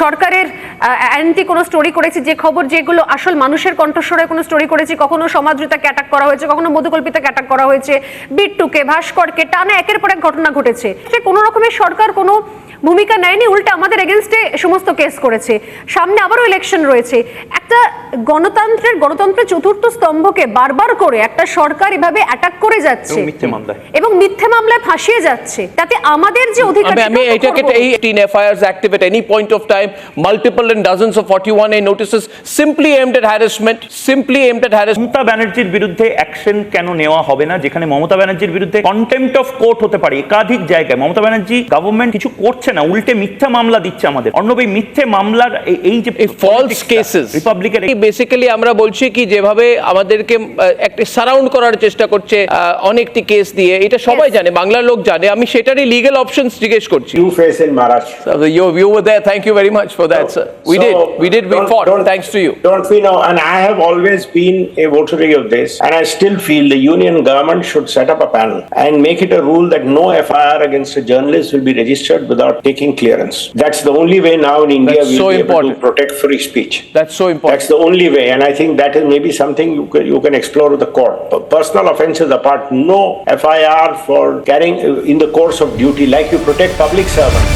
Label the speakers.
Speaker 1: সরকারের অ্যান্টি কোনো স্টোরি করেছি, যে খবর যেগুলো আসল মানুষের কণ্ঠস্বরে কোনো স্টোরি করেছি, কখনো সমাদৃতাকে অ্যাটাক করা হয়েছে, কখনো মধুকল্পিতাকে অ্যাটাক করা হয়েছে, বিট্টুকে, ভাস্করকে, টানা একের পর এক ঘটনা ঘটেছে। কোনো রকমের সরকার কোনো ভূমিকা নেয়নি, উল্টে আমাদের এগেনস্টে সমস্ত কেস করেছে। সামনে আবারও ইলেকশন রয়েছে। একটা গণতন্ত্রের চতুর্থ স্তম্ভকে বারবার করে একটা সরকার এভাবে অ্যাটাক করে যাচ্ছে এবং মিথ্যে মামলায় ফাঁসিয়ে যাচ্ছে, তাতে আমাদের যে অধিকার,
Speaker 2: আমি এটাকে 18 FIRs active at any point of time, multiple and dozens of 41A notices simply aimed at harassment.
Speaker 3: Mamata ব্যানার্জির বিরুদ্ধে অ্যাকশন কেন নেওয়া হবে না, যেখানে মমতা ব্যানার্জির বিরুদ্ধে কন্টেম্পট অফ কোর্ট হতে পারে একাধিক জায়গায়? মমতা ব্যানার্জি গভর্নমেন্ট কিছু করছে না, উল্টে মিথ্যা মামলা দিচ্ছে আমাদের। অর্ণব, এই মিথ্যে মামলার এই যে
Speaker 2: ফলস কেসেস
Speaker 3: রিপাবলিকের
Speaker 2: বেসিক্যালি আমরা বলছি কি যেভাবে আমাদেরকে একটা সারাউন্ড করার চেষ্টা করছে অনেকটি কেস দিয়ে, এটা সবাই জানে, বাংলার লোক জানে। আমি সেটারই লিগ্যাল অপশনস জিজ্ঞেস করছি।
Speaker 4: You face in Maharashtra.
Speaker 2: You were there. Thank you very much for that, sir. We fought thanks to you.
Speaker 4: Don't we know? And I have always been a votary of this, and I still feel the union government should set up a panel and make it a rule that no FIR against a journalist will be registered without taking clearance. That's the only way now in India we'll be able to protect free speech.
Speaker 2: That's so important.
Speaker 4: That's the only way, and I think that is maybe something you can explore with the court. Personal offences apart, no FIR for carrying in the course of duty, like you protect public servants.